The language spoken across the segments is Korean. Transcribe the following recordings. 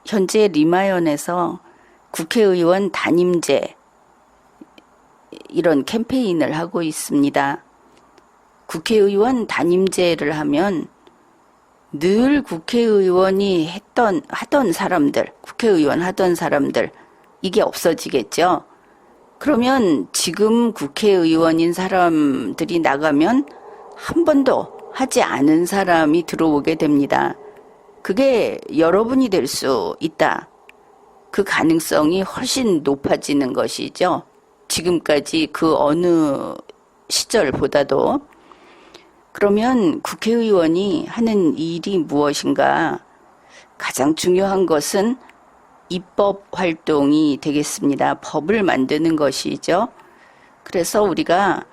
현재 리마연에서 국회의원 단임제 이런 캠페인을 하고 있습니다. 국회의원 단임제를 하면 늘 국회의원이 하던 사람들, 국회의원 하던 사람들, 이게 없어지겠죠. 그러면 지금 국회의원인 사람들이 나가면 한 번도 하지 않은 사람이 들어오게 됩니다. 그게 여러분이 될 수 있다. 그 가능성이 훨씬 높아지는 것이죠. 지금까지 그 어느 시절보다도. 그러면 국회의원이 하는 일이 무엇인가? 가장 중요한 것은 입법 활동이 되겠습니다. 법을 만드는 것이죠. 그래서 우리가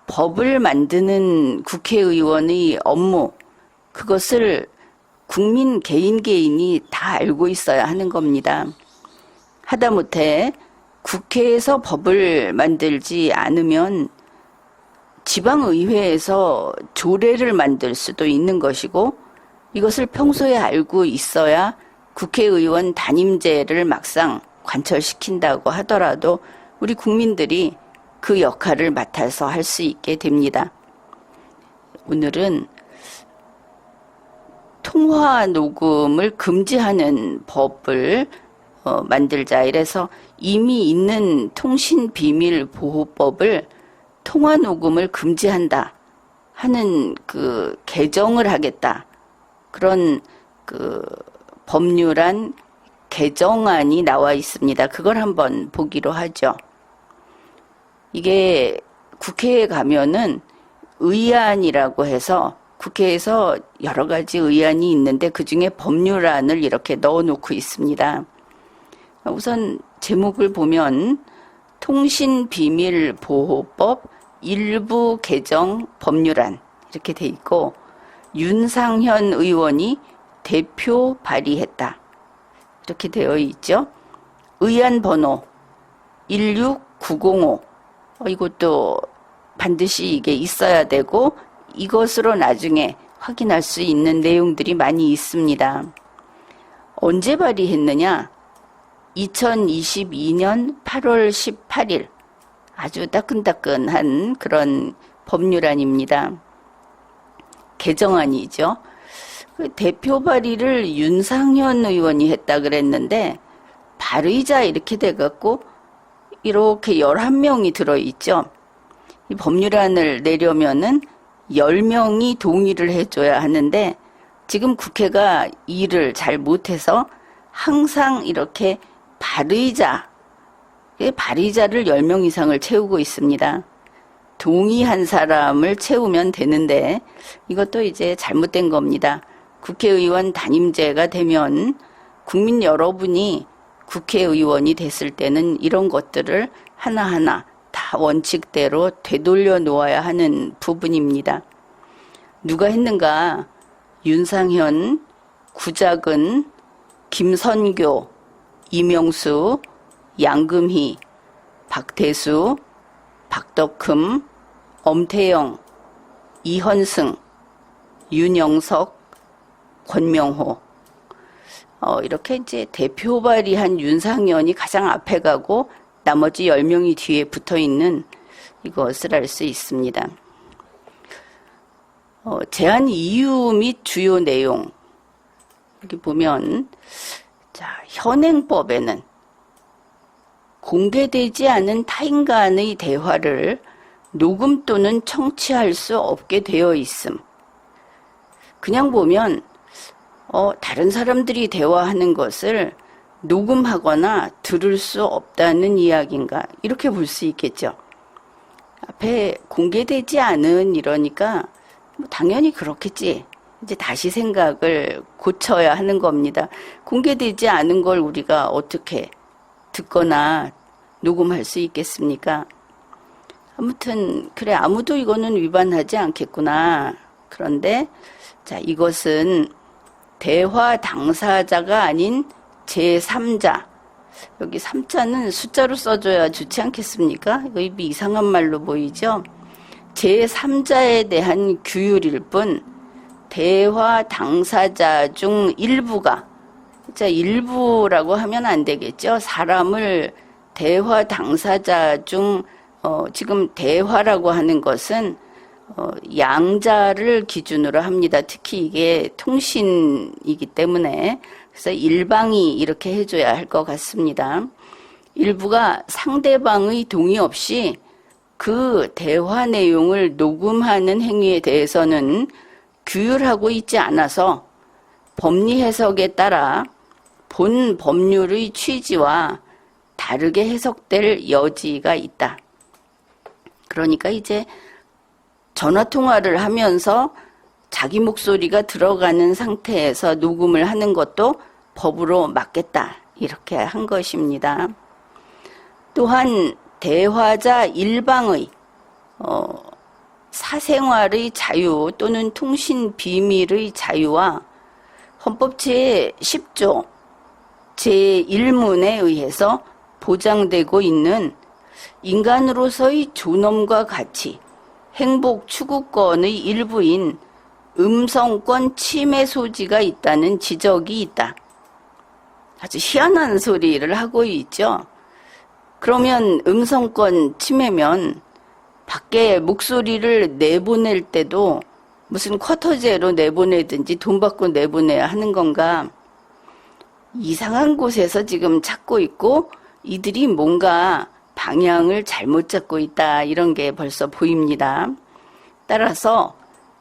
법을 만드는 국회의원의 업무, 그것을 국민 개인이 다 알고 있어야 하는 겁니다. 하다못해 국회에서 법을 만들지 않으면 지방의회에서 조례를 만들 수도 있는 것이고, 이것을 평소에 알고 있어야 국회의원 단임제를 막상 관철시킨다고 하더라도 우리 국민들이 그 역할을 맡아서 할 수 있게 됩니다. 오늘은 통화 녹음을 금지하는 법을 만들자. 이래서 이미 있는 통신비밀보호법을 통화 녹음을 금지한다 하는 그 개정을 하겠다. 그런 그 법률안 개정안이 나와 있습니다. 그걸 한번 보기로 하죠. 이게 국회에 가면은 의안이라고 해서 국회에서 여러 가지 의안이 있는데 그중에 법률안을 이렇게 넣어놓고 있습니다. 우선 제목을 보면 통신비밀보호법 일부 개정 법률안 이렇게 돼 있고, 윤상현 의원이 대표 발의했다 이렇게 되어 있죠. 의안 번호 16905, 이것도 반드시 이게 있어야 되고 이것으로 나중에 확인할 수 있는 내용들이 많이 있습니다. 언제 발의했느냐? 2022년 8월 18일, 아주 따끈따끈한 그런 법률안입니다. 개정안이죠. 그 대표 발의를 윤상현 의원이 했다 그랬는데 발의자 이렇게 돼갖고 이렇게 11명이 들어있죠. 이 법률안을 내려면은 10명이 동의를 해줘야 하는데 지금 국회가 일을 잘 못해서 항상 이렇게 발의자를 10명 이상을 채우고 있습니다. 동의한 사람을 채우면 되는데 이것도 이제 잘못된 겁니다. 국회의원 단임제가 되면 국민 여러분이 국회의원이 됐을 때는 이런 것들을 하나하나 다 원칙대로 되돌려 놓아야 하는 부분입니다. 누가 했는가? 윤상현, 구작은, 김선교, 이명수, 양금희, 박태수, 박덕흠, 엄태영, 이현승, 윤영석, 권명호. 이렇게 이제 대표 발의한 윤상현이 가장 앞에 가고 나머지 10명이 뒤에 붙어 있는 이것을 알 수 있습니다. 제안 이유 및 주요 내용. 여기 보면, 자, 현행법에는 공개되지 않은 타인 간의 대화를 녹음 또는 청취할 수 없게 되어 있음. 그냥 보면 다른 사람들이 대화하는 것을 녹음하거나 들을 수 없다는 이야기인가 이렇게 볼 수 있겠죠. 앞에 공개되지 않은 이러니까 당연히 그렇겠지. 이제 다시 생각을 고쳐야 하는 겁니다. 공개되지 않은 걸 우리가 어떻게 듣거나 녹음할 수 있겠습니까? 아무튼 그래, 아무도 이거는 위반하지 않겠구나. 그런데 자, 이것은 대화 당사자가 아닌 제3자. 여기 3자는 숫자로 써줘야 좋지 않겠습니까? 이거 이상한 말로 보이죠? 제3자에 대한 규율일 뿐 대화 당사자 중 일부가 자, 일부라고 하면 안 되겠죠. 사람을 대화 당사자 중 지금 대화라고 하는 것은 양자를 기준으로 합니다. 특히 이게 통신이기 때문에. 그래서 일방이 이렇게 해줘야 할 것 같습니다. 일부가 상대방의 동의 없이 그 대화 내용을 녹음하는 행위에 대해서는 규율하고 있지 않아서 법리 해석에 따라 본 법률의 취지와 다르게 해석될 여지가 있다. 그러니까 이제 전화통화를 하면서 자기 목소리가 들어가는 상태에서 녹음을 하는 것도 법으로 맞겠다. 이렇게 한 것입니다. 또한 대화자 일방의 사생활의 자유 또는 통신 비밀의 자유와 헌법 제10조 제1문에 의해서 보장되고 있는 인간으로서의 존엄과 가치, 행복 추구권의 일부인 음성권 침해 소지가 있다는 지적이 있다. 아주 희한한 소리를 하고 있죠. 그러면 음성권 침해면 밖에 목소리를 내보낼 때도 무슨 쿼터제로 내보내든지 돈 받고 내보내야 하는 건가? 이상한 곳에서 지금 찾고 있고 이들이 뭔가 방향을 잘못 잡고 있다. 이런 게 벌써 보입니다. 따라서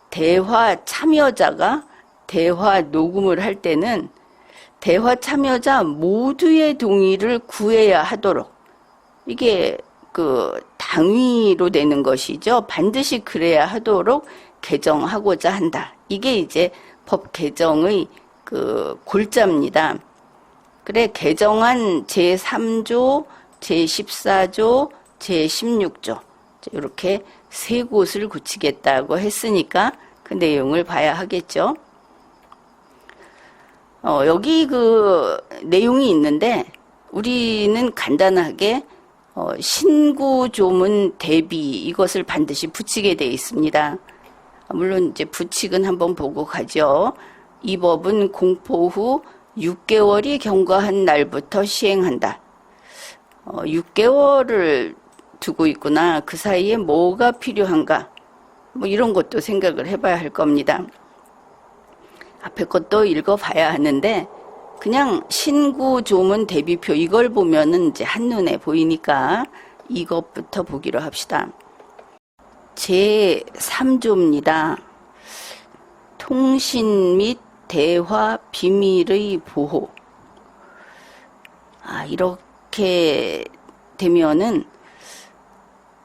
대화 참여자가 대화 녹음을 할 때는 대화 참여자 모두의 동의를 구해야 하도록, 이게 당위로 되는 것이죠. 반드시 그래야 하도록 개정하고자 한다. 이게 이제 법 개정의 골자입니다. 그래, 개정안 제3조, 제14조, 제16조 이렇게 세 곳을 고치겠다고 했으니까 그 내용을 봐야 하겠죠. 여기 내용이 있는데 우리는 간단하게 신구조문 대비 이것을 반드시 붙이게 되어 있습니다. 물론 이제 부칙은 한번 보고 가죠. 이 법은 공포 후 6개월이 경과한 날부터 시행한다. 6개월을 두고 있구나. 그 사이에 뭐가 필요한가? 뭐 이런 것도 생각을 해봐야 할 겁니다. 앞에 것도 읽어봐야 하는데 그냥 신구조문 대비표 이걸 보면은 이제 한눈에 보이니까 이것부터 보기로 합시다. 제3조입니다. 통신 및 대화 비밀의 보호. 이렇게 되면은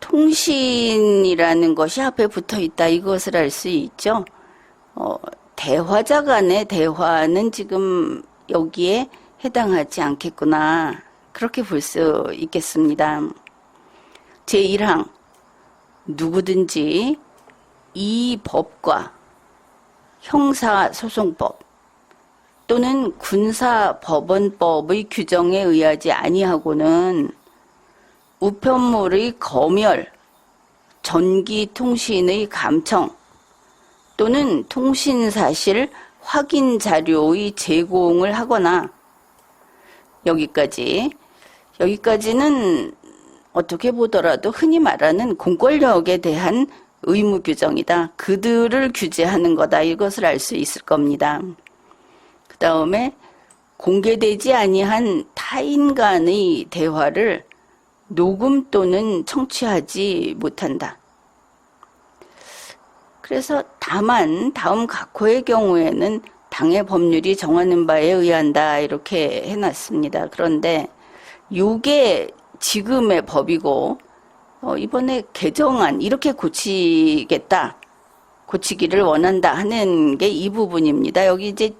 통신이라는 것이 앞에 붙어 있다. 이것을 알 수 있죠. 대화자 간의 대화는 지금 여기에 해당하지 않겠구나. 그렇게 볼 수 있겠습니다. 제1항 누구든지 이 법과 형사소송법 또는 군사법원법의 규정에 의하지 아니하고는 우편물의 검열, 전기통신의 감청 또는 통신사실 확인 자료의 제공을 하거나 여기까지는 어떻게 보더라도 흔히 말하는 공권력에 대한 의무 규정이다. 그들을 규제하는 거다. 이것을 알 수 있을 겁니다. 그 다음에 공개되지 아니한 타인 간의 대화를 녹음 또는 청취하지 못한다. 그래서 다만 다음 각호의 경우에는 당의 법률이 정하는 바에 의한다. 이렇게 해놨습니다. 그런데 이게 지금의 법이고 이번에 개정안 이렇게 고치기를 원한다 하는 게 이 부분입니다. 여기 이제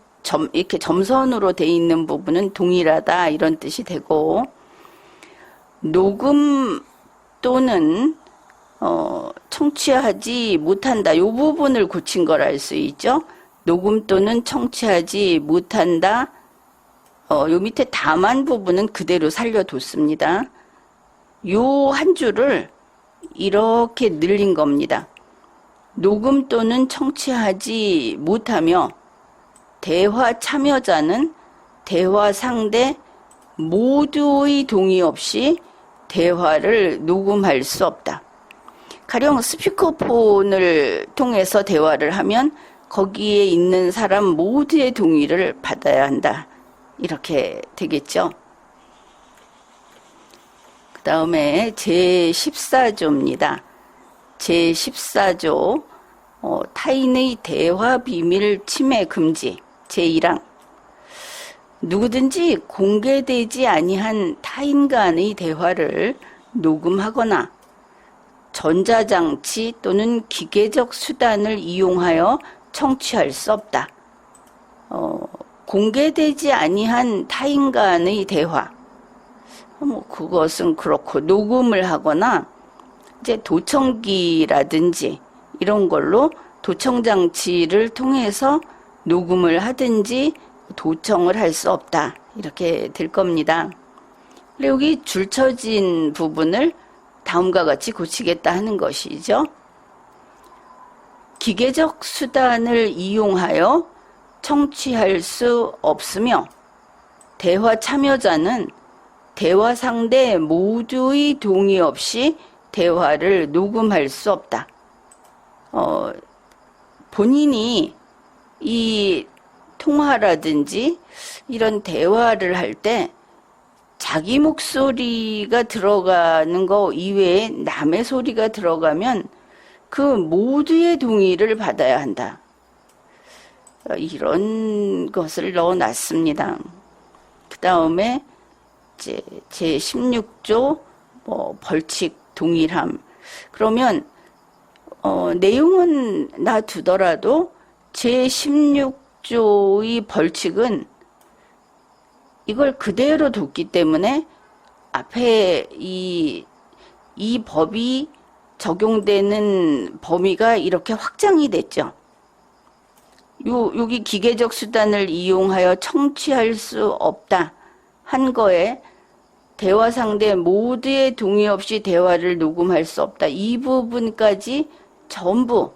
이렇게 점선으로 돼 있는 부분은 동일하다 이런 뜻이 되고, 녹음 또는 청취하지 못한다 이 부분을 고친 걸 알 수 있죠. 녹음 또는 청취하지 못한다. 요 밑에 다만 부분은 그대로 살려뒀습니다. 요 한 줄을 이렇게 늘린 겁니다. 녹음 또는 청취하지 못하며 대화 참여자는 대화 상대 모두의 동의 없이 대화를 녹음할 수 없다. 가령 스피커폰을 통해서 대화를 하면 거기에 있는 사람 모두의 동의를 받아야 한다. 이렇게 되겠죠. 그 다음에 제14조입니다. 제14조 타인의 대화 비밀 침해 금지 제1항 누구든지 공개되지 아니한 타인 간의 대화를 녹음하거나 전자장치 또는 기계적 수단을 이용하여 청취할 수 없다. 공개되지 아니한 타인 간의 대화 그것은 그렇고 녹음을 하거나 이제 도청기라든지 이런 걸로 도청장치를 통해서 녹음을 하든지 도청을 할 수 없다. 이렇게 될 겁니다. 여기 줄쳐진 부분을 다음과 같이 고치겠다 하는 것이죠. 기계적 수단을 이용하여 청취할 수 없으며 대화 참여자는 대화 상대 모두의 동의 없이 대화를 녹음할 수 없다. 본인이 이 통화라든지 이런 대화를 할 때 자기 목소리가 들어가는 거 이외에 남의 소리가 들어가면 그 모두의 동의를 받아야 한다. 이런 것을 넣어놨습니다. 그 다음에 제16조 벌칙 동일함. 그러면 내용은 놔두더라도 제16조의 벌칙은 이걸 그대로 뒀기 때문에 앞에 이 법이 적용되는 범위가 이렇게 확장이 됐죠. 여기 기계적 수단을 이용하여 청취할 수 없다 한 거에 대화 상대 모두의 동의 없이 대화를 녹음할 수 없다. 이 부분까지 전부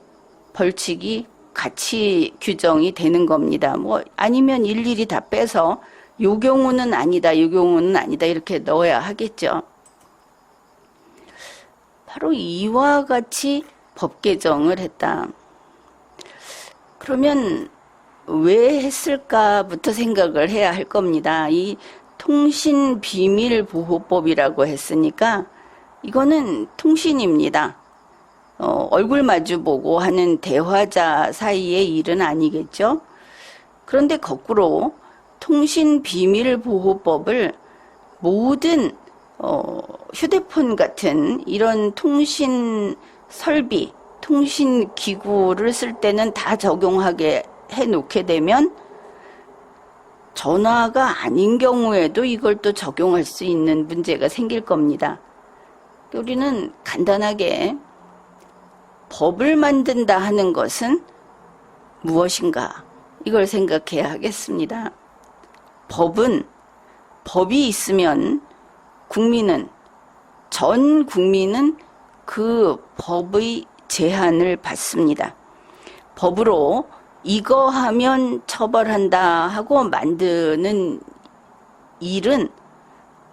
벌칙이 같이 규정이 되는 겁니다. 아니면 일일이 다 빼서 요 경우는 아니다, 요 경우는 아니다 이렇게 넣어야 하겠죠. 바로 이와 같이 법 개정을 했다. 그러면 왜 했을까부터 생각을 해야 할 겁니다. 이 통신비밀보호법이라고 했으니까 이거는 통신입니다. 얼굴 마주보고 하는 대화자 사이의 일은 아니겠죠. 그런데 거꾸로 통신비밀보호법을 모든 휴대폰 같은 이런 통신 설비, 통신 기구를 쓸 때는 다 적용하게 해놓게 되면 전화가 아닌 경우에도 이걸 또 적용할 수 있는 문제가 생길 겁니다. 우리는 간단하게 법을 만든다 하는 것은 무엇인가? 이걸 생각해야 하겠습니다. 법이 있으면 전 국민은 그 법의 제한을 받습니다. 법으로 이거 하면 처벌한다 하고 만드는 일은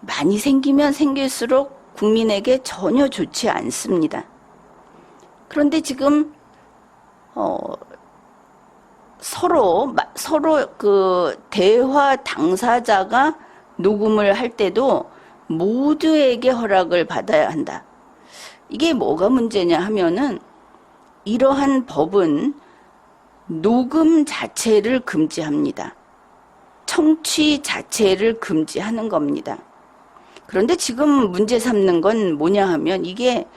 많이 생기면 생길수록 국민에게 전혀 좋지 않습니다. 그런데 지금 서로 그 대화 당사자가 녹음을 할 때도 모두에게 허락을 받아야 한다. 이게 뭐가 문제냐 하면은 이러한 법은 녹음 자체를 금지합니다. 청취 자체를 금지하는 겁니다. 그런데 지금 문제 삼는 건 뭐냐 하면 이게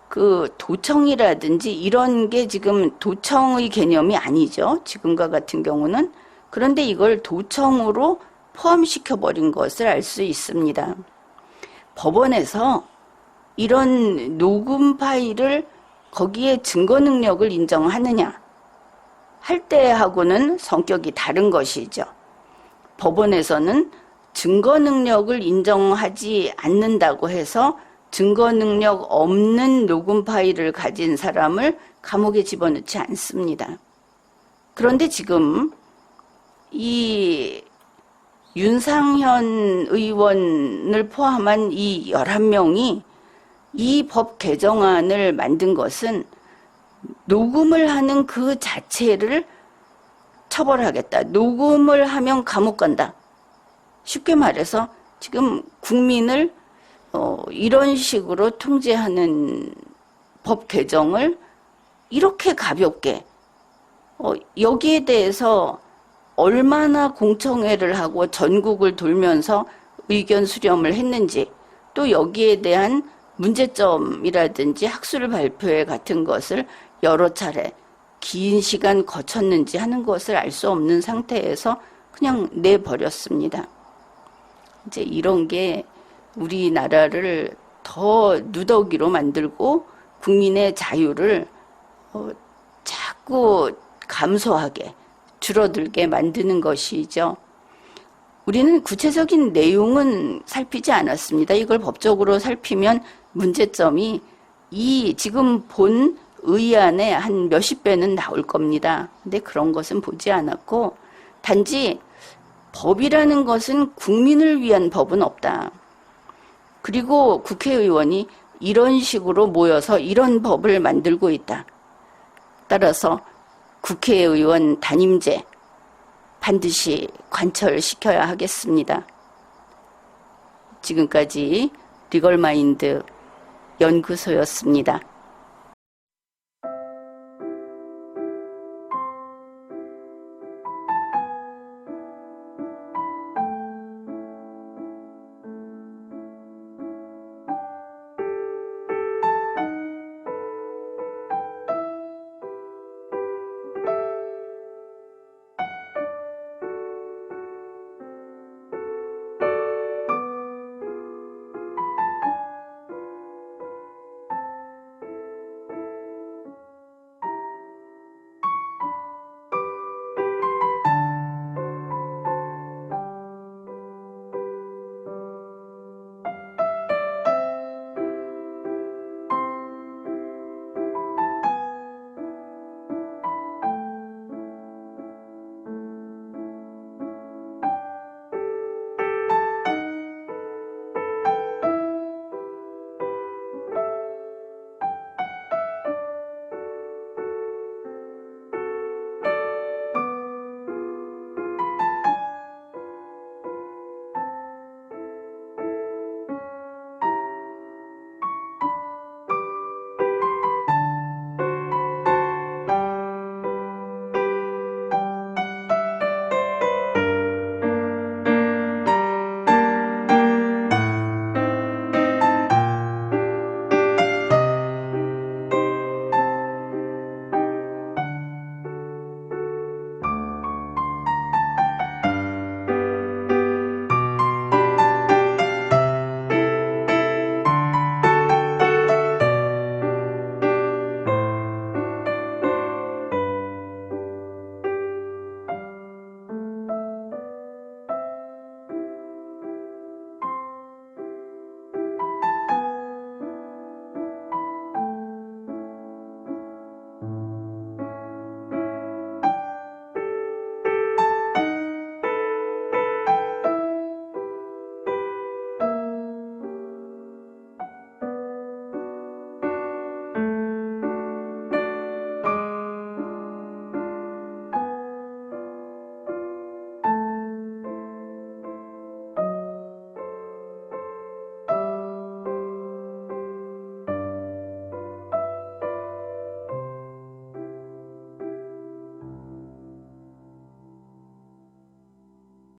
그 도청이라든지 이런 게 지금 도청의 개념이 아니죠. 지금과 같은 경우는. 그런데 이걸 도청으로 포함시켜버린 것을 알 수 있습니다. 법원에서 이런 녹음 파일을 거기에 증거 능력을 인정하느냐 할 때하고는 성격이 다른 것이죠. 법원에서는 증거 능력을 인정하지 않는다고 해서 증거 능력 없는 녹음 파일을 가진 사람을 감옥에 집어넣지 않습니다. 그런데 지금 이 윤상현 의원을 포함한 이 11명이 이 법 개정안을 만든 것은 녹음을 하는 그 자체를 처벌하겠다. 녹음을 하면 감옥 간다. 쉽게 말해서 지금 국민을 이런 식으로 통제하는 법 개정을 이렇게 가볍게 여기에 대해서 얼마나 공청회를 하고 전국을 돌면서 의견 수렴을 했는지, 또 여기에 대한 문제점이라든지 학술 발표회 같은 것을 여러 차례 긴 시간 거쳤는지 하는 것을 알 수 없는 상태에서 그냥 내버렸습니다. 이제 이런 게 우리나라를 더 누더기로 만들고 국민의 자유를 자꾸 감소하게, 줄어들게 만드는 것이죠. 우리는 구체적인 내용은 살피지 않았습니다. 이걸 법적으로 살피면 문제점이 이 지금 본 의안의 한 몇십 배는 나올 겁니다. 근데 그런 것은 보지 않았고, 단지 법이라는 것은 국민을 위한 법은 없다. 그리고 국회의원이 이런 식으로 모여서 이런 법을 만들고 있다. 따라서 국회의원 단임제 반드시 관철시켜야 하겠습니다. 지금까지 리걸마인드 연구소였습니다.